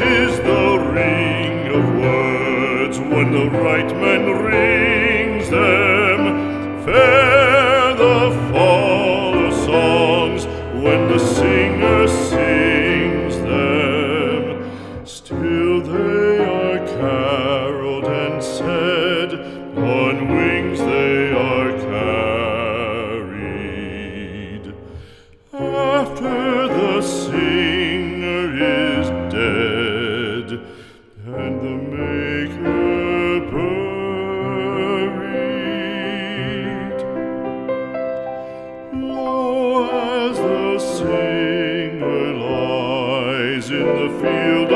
is the ring of words when the right man rings them. Fair the fall of songs when the singer sings them. Still they are caroled and said, on wings they are carried. After the singer is dead and the maker buried, lo, as the singer lies in the field